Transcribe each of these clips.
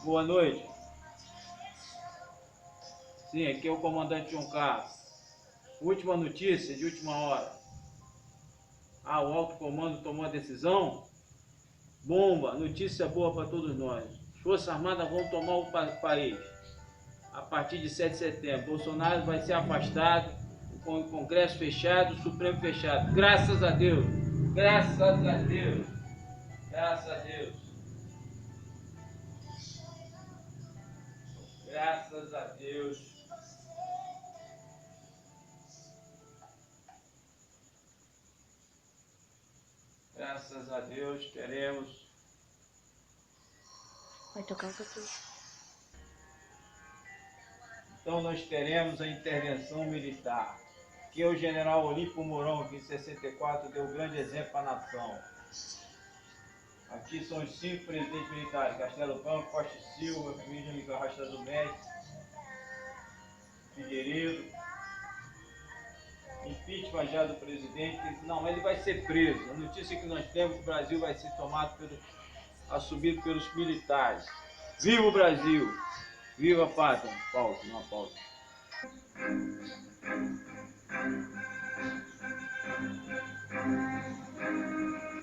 Boa noite. Sim, aqui é o comandante João Carlos. Última notícia de última hora. O alto comando tomou a decisão. Bomba, notícia boa para todos nós. As Forças Armadas vão tomar o país. A partir de 7 de setembro, Bolsonaro vai ser afastado, com o Congresso fechado, o Supremo fechado. Graças a Deus. Graças a Deus. Graças a Deus. Graças a Deus. Graças a Deus teremos. Vai tocar o que? Então nós teremos a intervenção militar, que o general Olímpio Mourão, que em 64 deu um grande exemplo para a nação. Aqui são os 5 presidentes militares: Castelo Branco, Costa e Silva, Miguel Arrasta do Médici, Figueiredo. Impeachment já do presidente. Não, ele vai ser preso. A notícia que nós temos é que o Brasil vai ser tomado assumido pelos militares. Viva o Brasil! Viva a pátria! Pausa, não pausa.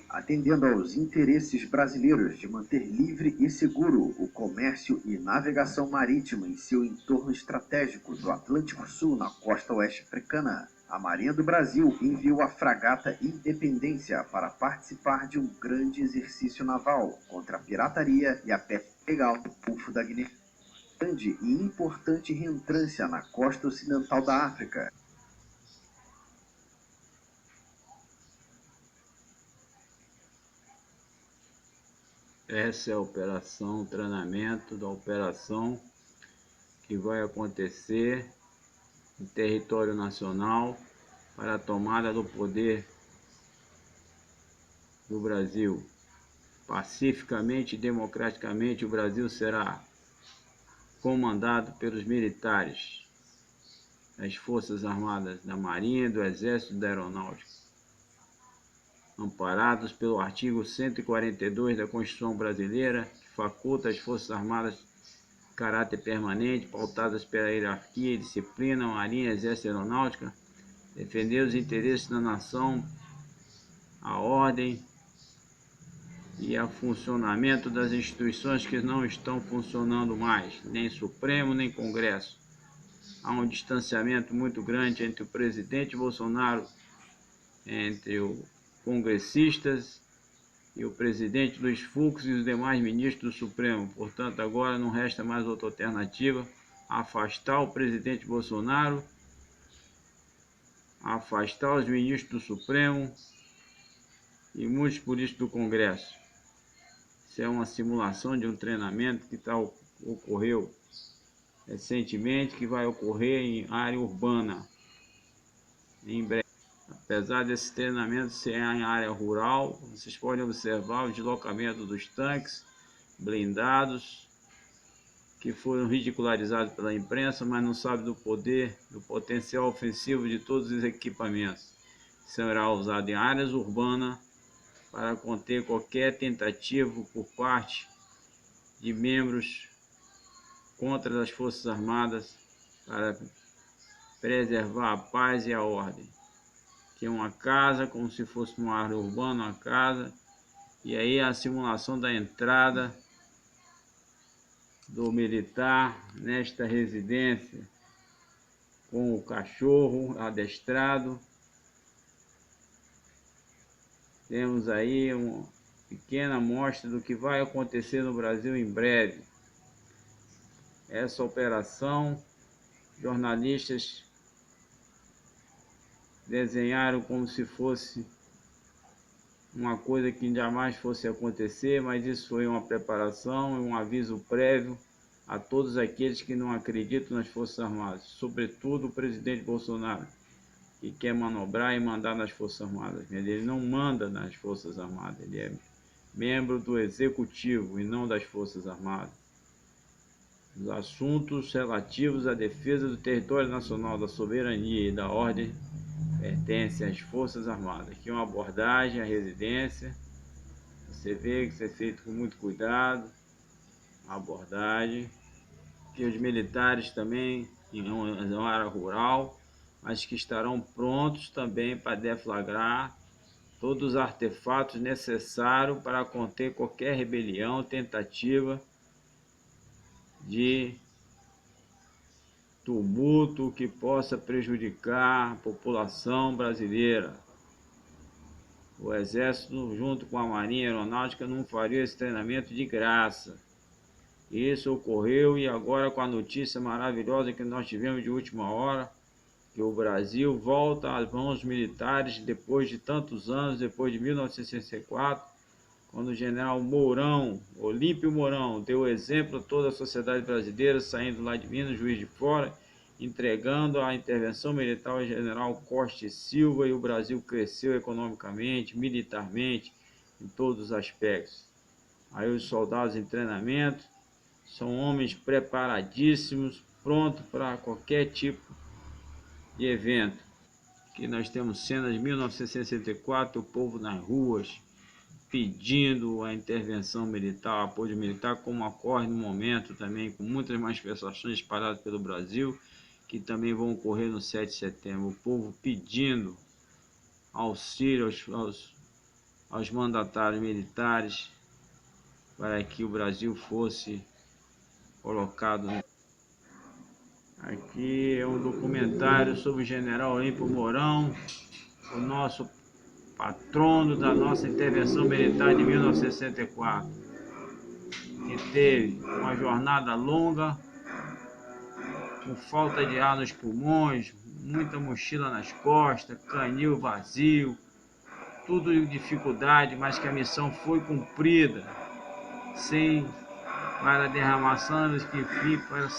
Atendendo aos interesses brasileiros de manter livre e seguro o comércio e navegação marítima em seu entorno estratégico do Atlântico Sul na costa oeste africana, a Marinha do Brasil enviou a fragata Independência para participar de um grande exercício naval contra a pirataria e a pesca ilegal do Golfo da Guiné. Grande e importante reentrância na costa ocidental da África. Essa é a operação, o treinamento da operação que vai acontecer no território nacional para a tomada do poder do Brasil. Pacificamente e democraticamente, o Brasil será comandado pelos militares das Forças Armadas, da Marinha, do Exército e da Aeronáutica, amparados pelo artigo 142 da Constituição Brasileira, que faculta às Forças Armadas de caráter permanente, pautadas pela hierarquia e disciplina, Marinha, Exército e Aeronáutica, defender os interesses da nação, a ordem e o funcionamento das instituições que não estão funcionando mais, nem Supremo, nem Congresso. Há um distanciamento muito grande entre o presidente Bolsonaro, entre os congressistas e o presidente Luiz Fux e os demais ministros do Supremo. Portanto, agora não resta mais outra alternativa: afastar o presidente Bolsonaro, afastar os ministros do Supremo e muitos políticos do Congresso. Isso é uma simulação de um treinamento que ocorreu recentemente, que vai ocorrer em área urbana em breve. Apesar desse treinamento ser em área rural, vocês podem observar o deslocamento dos tanques blindados, que foram ridicularizados pela imprensa, mas não sabe do poder, do potencial ofensivo de todos os equipamentos. Será usado em áreas urbanas para conter qualquer tentativa por parte de membros contra as Forças Armadas para preservar a paz e a ordem. Que é uma casa, como se fosse uma área urbana, uma casa, e aí a simulação da entrada do militar nesta residência, com o cachorro adestrado. Temos aí uma pequena amostra do que vai acontecer no Brasil em breve. Essa operação, jornalistas desenharam como se fosse uma coisa que jamais fosse acontecer, mas isso foi uma preparação e um aviso prévio a todos aqueles que não acreditam nas Forças Armadas, sobretudo o presidente Bolsonaro, que quer manobrar e mandar nas Forças Armadas. Ele não manda nas Forças Armadas, ele é membro do Executivo e não das Forças Armadas. Os assuntos relativos à defesa do território nacional, da soberania e da ordem pertencem às Forças Armadas. Aqui uma abordagem à residência. Você vê que isso é feito com muito cuidado, a abordagem, que os militares também, em uma área rural, mas que estarão prontos também para deflagrar todos os artefatos necessários para conter qualquer rebelião, tentativa de tumulto que possa prejudicar a população brasileira. O Exército, junto com a Marinha Aeronáutica, não faria esse treinamento de graça. Isso ocorreu e agora com a notícia maravilhosa que nós tivemos de última hora, que o Brasil volta às mãos militares depois de tantos anos, depois de 1964, quando o general Mourão, Olímpio Mourão, deu exemplo a toda a sociedade brasileira, saindo lá de Minas, Juiz de Fora, entregando a intervenção militar ao general Costa e Silva, e o Brasil cresceu economicamente, militarmente, em todos os aspectos. Aí os soldados em treinamento são homens preparadíssimos, prontos para qualquer tipo de evento. Aqui nós temos cenas de 1964, o povo nas ruas, pedindo a intervenção militar, apoio militar, como ocorre no momento também, com muitas manifestações espalhadas pelo Brasil, que também vão ocorrer no 7 de setembro. O povo pedindo auxílio aos mandatários militares para que o Brasil fosse colocado. Aqui é um documentário sobre o general Olímpio Mourão, o nosso patrono da nossa intervenção militar de 1964, que teve uma jornada longa, com falta de ar nos pulmões, muita mochila nas costas, canil vazio, tudo em dificuldade, mas que a missão foi cumprida, sem para derramar sangue, que fica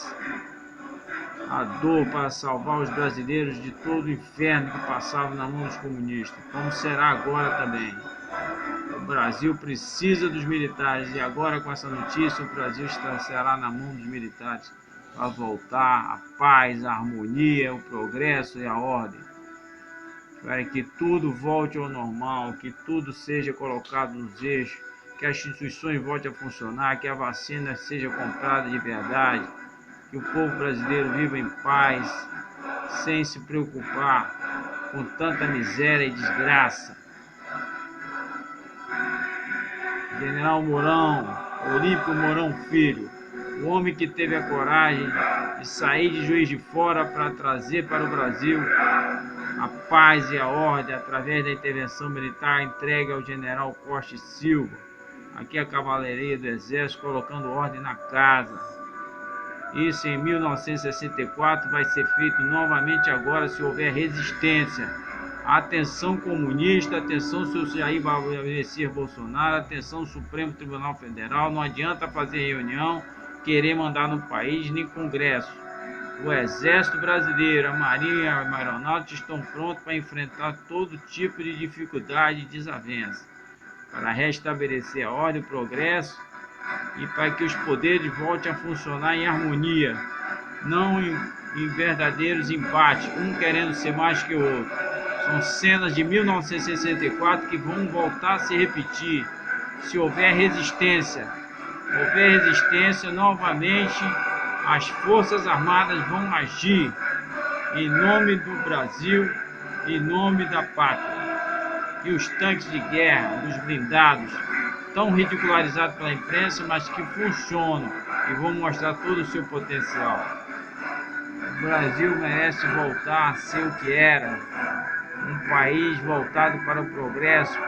a dor para salvar os brasileiros de todo o inferno que passavam na mão dos comunistas, como será agora também. O Brasil precisa dos militares e agora com essa notícia o Brasil será na mão dos militares para voltar a paz, a harmonia, o progresso e a ordem. Para que tudo volte ao normal, que tudo seja colocado nos eixos, que as instituições voltem a funcionar, que a vacina seja comprada de verdade, que o povo brasileiro viva em paz, sem se preocupar com tanta miséria e desgraça. General Mourão, Olímpio Mourão Filho, o homem que teve a coragem de sair de Juiz de Fora para trazer para o Brasil a paz e a ordem através da intervenção militar entregue ao general Costa e Silva. Aqui a cavalaria do Exército colocando ordem na casa. Isso em 1964 vai ser feito novamente agora se houver resistência. Atenção comunista, atenção seu Jair Messias Bolsonaro, atenção Supremo Tribunal Federal, não adianta fazer reunião, querer mandar no país, nem congresso. O Exército Brasileiro, a Marinha e a Aeronáutica estão prontos para enfrentar todo tipo de dificuldade e desavença, para restabelecer a ordem e o progresso e para que os poderes voltem a funcionar em harmonia, não em verdadeiros embates, um querendo ser mais que o outro. São cenas de 1964 que vão voltar a se repetir. Se houver resistência, novamente as Forças Armadas vão agir em nome do Brasil, em nome da pátria. E os tanques de guerra, os blindados, tão ridicularizados pela imprensa, mas que funcionam e vão mostrar todo o seu potencial. O Brasil merece voltar a ser o que era, um país voltado para o progresso,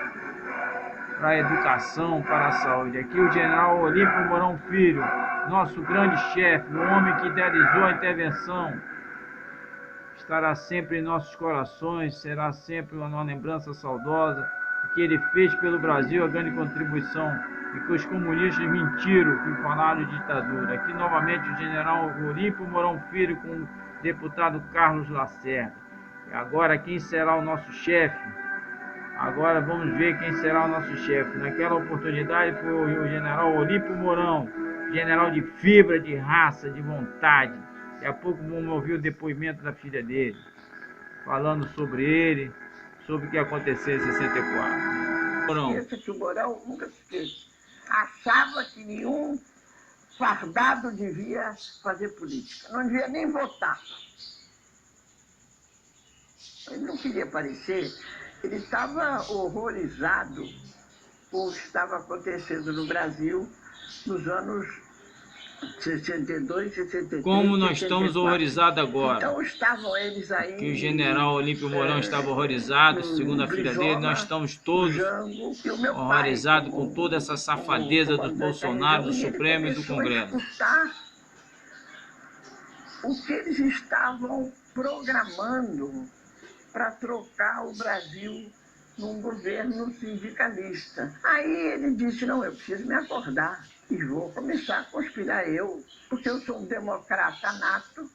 para a educação, para a saúde. Aqui o general Olímpio Mourão Filho, nosso grande chefe, o homem que idealizou a intervenção, estará sempre em nossos corações, será sempre uma lembrança saudosa, que ele fez pelo Brasil a grande contribuição e que os comunistas mentiram que falaram de ditadura. Aqui novamente o general Olímpio Mourão Filho com o deputado Carlos Lacerda. E agora quem será o nosso chefe? Agora vamos ver quem será o nosso chefe. Naquela oportunidade foi o general Olímpio Mourão, general de fibra, de raça, de vontade. Daqui a pouco vamos ouvir o depoimento da filha dele, falando sobre ele, sobre o que aconteceu em 64. Mourão. Esqueça que o Mourão nunca se esqueça. Achava que nenhum fardado devia fazer política. Não devia nem votar. Ele não queria aparecer. Ele estava horrorizado com o que estava acontecendo no Brasil nos anos 62, 63, Como nós 64. estamos horrorizados agora. Então estavam eles aí... Que o general Olímpio Mourão estava horrorizado, segundo a filha dele, nós estamos todos horrorizados com toda essa safadeza do Bolsonaro, do Supremo e do Congresso. O que eles estavam programando para trocar o Brasil num governo sindicalista. Aí ele disse, não, eu preciso me acordar e vou começar a conspirar eu, porque eu sou um democrata nato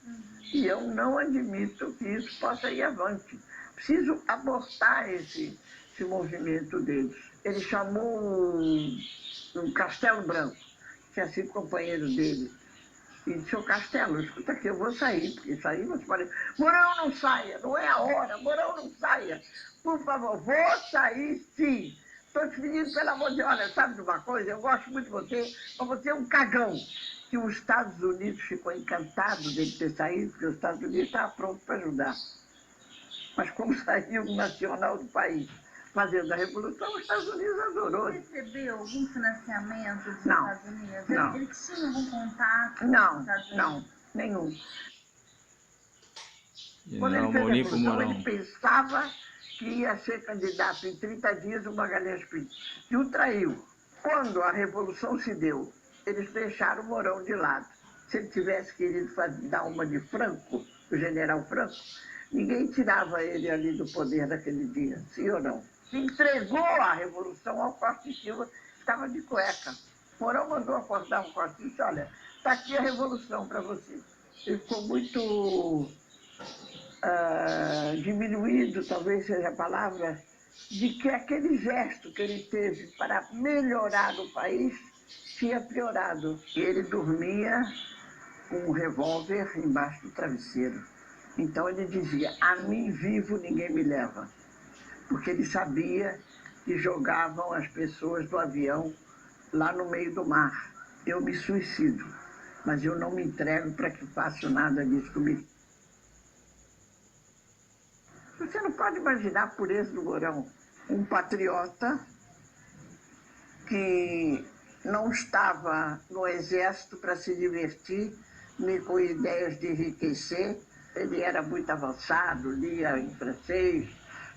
e eu não admito que isso possa ir avante. Preciso abortar esse movimento deles. Ele chamou um Castelo Branco, que tinha sido companheiro dele, e disse, ô Castelo, escuta aqui, eu vou sair, porque sair você pode... Mourão, não saia, não é a hora, Mourão, não saia. Por favor, vou sair sim. Estou te pedindo, pelo amor de Deus, olha, sabe de uma coisa? Eu gosto muito de você, mas você é um cagão. Que os Estados Unidos ficou encantado dele ter saído, porque os Estados Unidos estavam prontos para ajudar. Mas como saiu o nacional do país fazendo a revolução, os Estados Unidos adorou. Recebeu algum financiamento dos Não, Estados Unidos? não. Ele tinha algum contato Não, com os Estados Unidos? não, nenhum. Quando General ele fez a Olímpio revolução, Mourão. ele pensava que ia ser candidato em 30 dias o Magalhães Pinto. E o traiu. Quando a revolução se deu, eles deixaram o Mourão de lado. Se ele tivesse querido dar uma de Franco, o general Franco, ninguém tirava ele ali do poder naquele dia, sim ou não? Se entregou a revolução ao Costa e Silva, que estava de cueca. Mourão mandou acordar um Costa e disse, olha, está aqui a revolução para você. Ele ficou muito diminuído, talvez seja a palavra, de que aquele gesto que ele teve para melhorar o país tinha piorado. Ele dormia com um revólver embaixo do travesseiro. Então ele dizia, a mim vivo ninguém me leva. Porque ele sabia que jogavam as pessoas do avião lá no meio do mar. Eu me suicido, mas eu não me entrego para que façam nada disso comigo. Você não pode imaginar a pureza do Mourão. Um patriota que não estava no exército para se divertir, nem com ideias de enriquecer. Ele era muito avançado, lia em francês,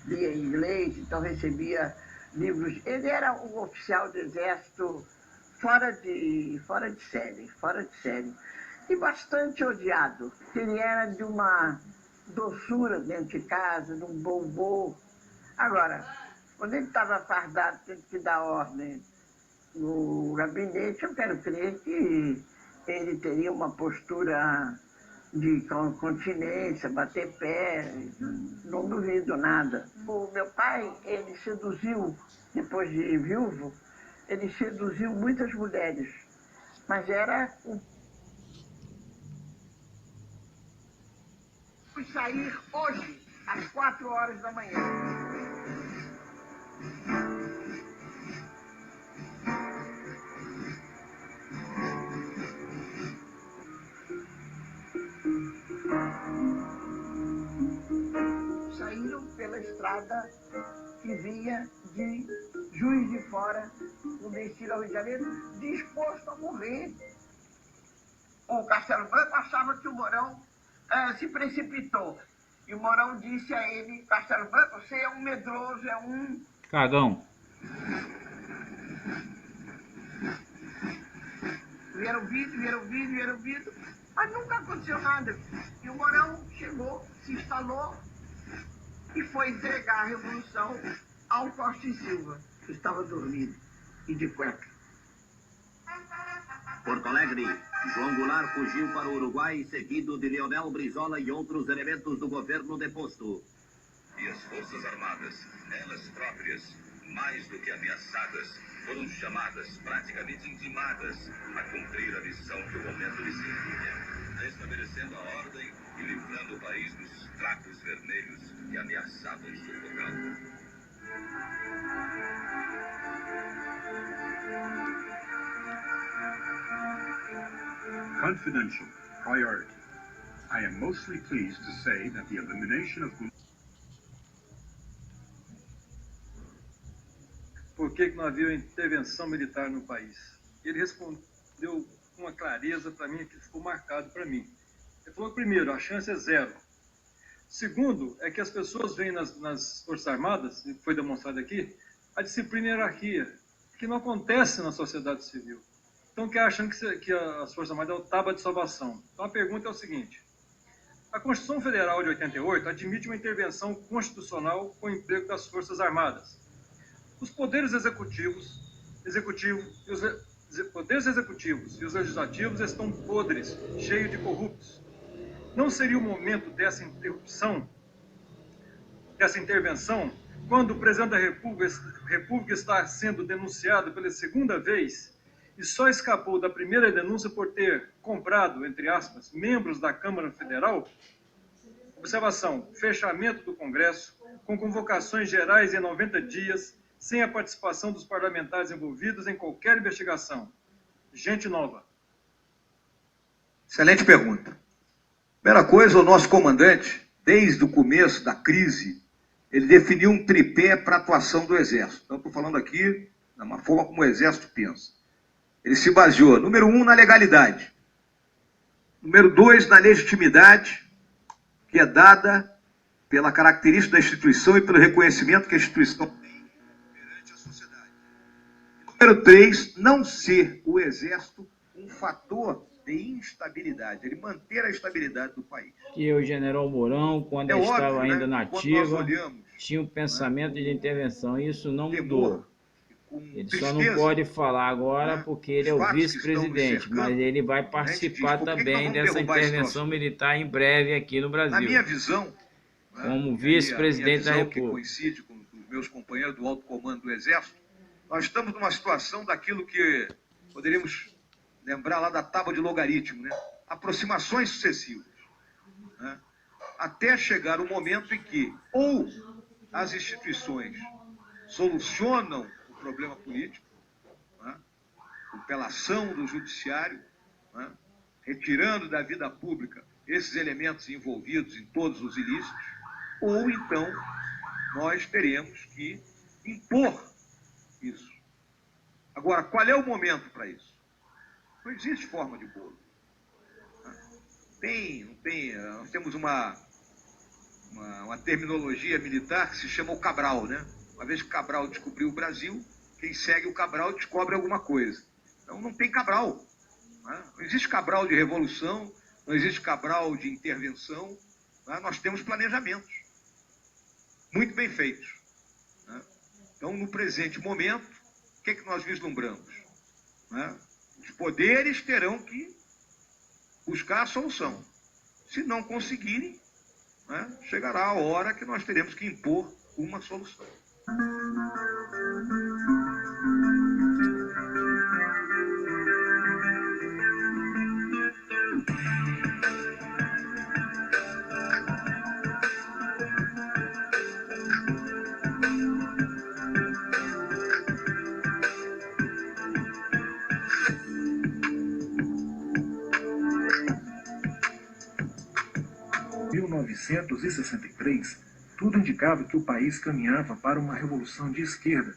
lia em inglês, então recebia livros. Ele era um oficial do exército fora de série. E bastante odiado. Ele era de uma doçura dentro de casa, de um bom humor. Agora, quando ele estava fardado, tendo que dar ordem no gabinete, eu quero crer que ele teria uma postura de continência, bater pé, não duvido nada. O meu pai, ele seduziu, depois de viúvo, ele seduziu muitas mulheres, mas era um... Fui sair hoje, às 4 horas da manhã. Saíram pela estrada que vinha de Juiz de Fora, no destino ao Rio de Janeiro, disposto a morrer. O Castelo Branco achava que o Mourão se precipitou. E o Mourão disse a ele, Castelo Branco, você é um medroso, é um... Cagão. Vieram vídeo, mas nunca aconteceu nada. E o Mourão chegou, se instalou e foi entregar a revolução ao Costa e Silva, que estava dormindo e de cueca. Porto Alegre, João Goulart fugiu para o Uruguai, seguido de Leonel Brizola e outros elementos do governo deposto. E as Forças Armadas, elas próprias, mais do que ameaçadas, foram chamadas, praticamente intimadas, a cumprir a missão que o momento lhes impunha, restabelecendo a ordem e livrando o país dos trapos vermelhos que ameaçavam sufocá-lo. Confidential priority. I am mostly pleased to say that the elimination of... Por que não havia intervenção militar no país? Ele respondeu com uma clareza para mim, que ficou marcado para mim. Ele falou, primeiro, a chance é zero. Segundo, é que as pessoas veem nas Forças Armadas, e foi demonstrado aqui, a disciplina e a hierarquia, que não acontece na sociedade civil. Então, que acham que as Forças Armadas é o tábua de salvação. Então, a pergunta é o seguinte. A Constituição Federal de 88 admite uma intervenção constitucional com o emprego das Forças Armadas. Os poderes executivos e os legislativos estão podres, cheios de corruptos. Não seria o momento dessa intervenção, quando o presidente da República está sendo denunciado pela segunda vez e só escapou da primeira denúncia por ter comprado, entre aspas, membros da Câmara Federal? Observação: fechamento do Congresso, com convocações gerais em 90 dias, sem a participação dos parlamentares envolvidos em qualquer investigação. Gente nova. Excelente pergunta. Primeira coisa, o nosso comandante, desde o começo da crise, ele definiu um tripé para a atuação do Exército. Então, estou falando aqui da forma como o Exército pensa. Ele se baseou, número 1, na legalidade. Número 2, na legitimidade, que é dada pela característica da instituição e pelo reconhecimento que a instituição tem perante a sociedade. Número 3, não ser o Exército um fator de instabilidade, ele manter a estabilidade do país. Que o general Mourão, quando ele estava ainda na ativa, tinha um pensamento de intervenção. Isso não mudou. Ele só não pode falar agora porque ele é o vice-presidente, mas ele vai participar também dessa intervenção militar em breve aqui no Brasil. Na minha visão, como vice-presidente da República, que coincide com os meus companheiros do alto comando do Exército, nós estamos numa situação daquilo que poderíamos lembrar lá da tábua de logaritmo, né? Aproximações sucessivas, né? Até chegar o momento em que ou as instituições solucionam o problema político, né? Pela ação do judiciário, né? Retirando da vida pública esses elementos envolvidos em todos os ilícitos, ou então nós teremos que impor isso. Agora, qual é o momento para isso? Não existe forma de bolo. Nós temos uma terminologia militar que se chama o Cabral, né? Uma vez que Cabral descobriu o Brasil, quem segue o Cabral descobre alguma coisa. Então não tem Cabral. Né? Não existe Cabral de revolução, não existe Cabral de intervenção. Né? Nós temos planejamentos muito bem feitos. Né? Então, no presente momento, o que é que nós vislumbramos? Né? Os poderes terão que buscar a solução. Se não conseguirem, né, chegará a hora que nós teremos que impor uma solução. 1963, tudo indicava que o país caminhava para uma revolução de esquerda.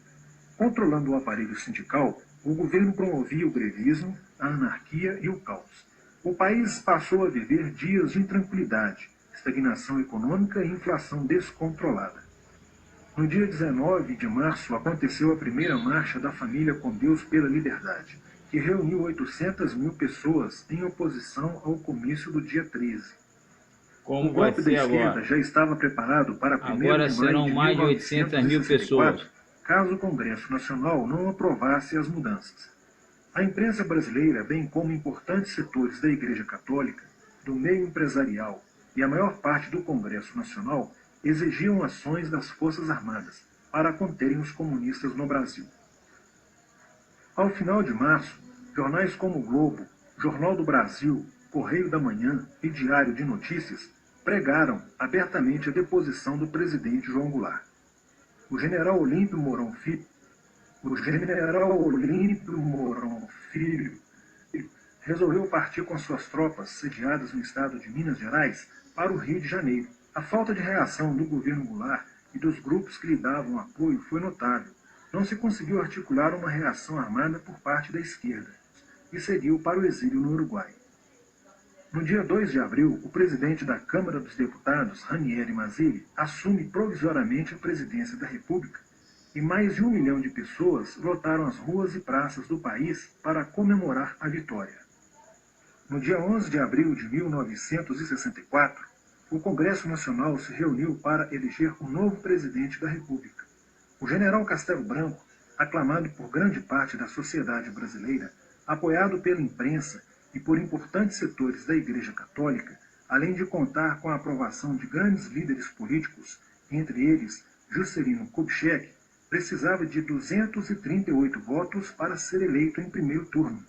Controlando o aparelho sindical, o governo promovia o grevismo, a anarquia e o caos. O país passou a viver dias de intranquilidade, estagnação econômica e inflação descontrolada. No dia 19 de março aconteceu a primeira marcha da família com Deus pela Liberdade, que reuniu 800 mil pessoas em oposição ao comício do dia 13. Como vai ser agora? Já estava preparado para a primeira agora serão mais de 800 mil pessoas. Caso o Congresso Nacional não aprovasse as mudanças. A imprensa brasileira, bem como importantes setores da Igreja Católica, do meio empresarial e a maior parte do Congresso Nacional exigiam ações das Forças Armadas para conterem os comunistas no Brasil. Ao final de março, jornais como o Globo, Jornal do Brasil, Correio da Manhã e Diário de Notícias pregaram abertamente a deposição do presidente João Goulart. O general Olímpio Mourão Filho o general Olímpio Mourão Filho resolveu partir com suas tropas sediadas no estado de Minas Gerais para o Rio de Janeiro. A falta de reação do governo Goulart e dos grupos que lhe davam apoio foi notável. Não se conseguiu articular uma reação armada por parte da esquerda e seguiu para o exílio no Uruguai. No dia 2 de abril, o presidente da Câmara dos Deputados, Ranieri Mazzilli, assume provisoriamente a presidência da República e mais de 1 milhão de pessoas lotaram as ruas e praças do país para comemorar a vitória. No dia 11 de abril de 1964, o Congresso Nacional se reuniu para eleger o novo presidente da República. O general Castelo Branco, aclamado por grande parte da sociedade brasileira, apoiado pela imprensa e por importantes setores da Igreja Católica, além de contar com a aprovação de grandes líderes políticos, entre eles Juscelino Kubitschek, precisava de 238 votos para ser eleito em primeiro turno,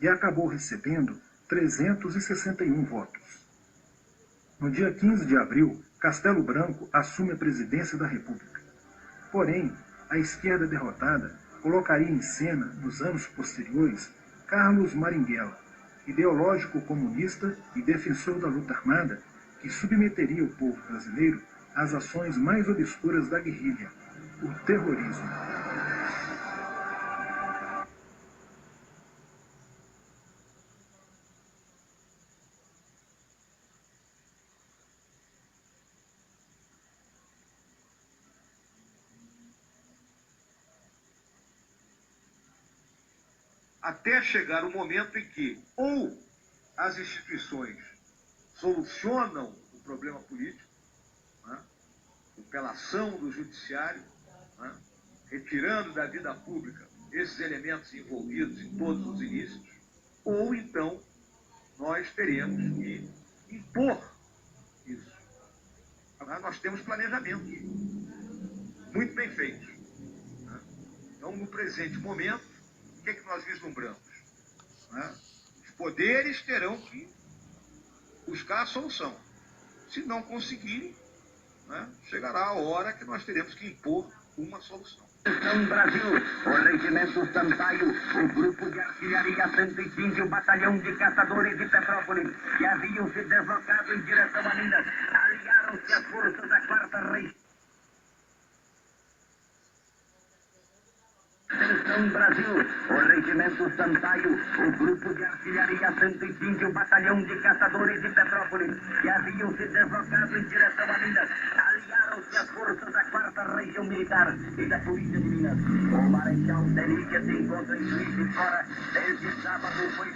e acabou recebendo 361 votos. No dia 15 de abril, Castelo Branco assume a presidência da República. Porém, a esquerda derrotada colocaria em cena, nos anos posteriores, Carlos Marighella, ideológico comunista e defensor da luta armada, que submeteria o povo brasileiro às ações mais obscuras da guerrilha, o terrorismo. Até chegar o momento em que ou as instituições solucionam o problema político, né, pela ação do judiciário, né, retirando da vida pública esses elementos envolvidos em todos os ilícitos, ou então nós teremos que impor isso. Agora, nós temos planejamentos muito bem feitos. Né? Então, no presente momento, o que é que nós vislumbramos? Né? Os poderes terão que buscar a solução. Se não conseguirem, né, chegará a hora que nós teremos que impor uma solução. No Brasil, o Regimento Sampaio, o Grupo de Artilharia 105 e o Batalhão de Caçadores de Petrópolis, que haviam se deslocado em direção a Minas, aliaram-se às forças da 4ª Região. No Brasil, o Regimento Sampaio, o Grupo de Artilharia 105 e o Batalhão de Caçadores de Petrópolis, que haviam se deslocado em direção a Minas, aliaram-se às forças da 4ª Região Militar e da Polícia de Minas. O Marechal Denis, que se encontra em Juiz de Fora desde sábado, foi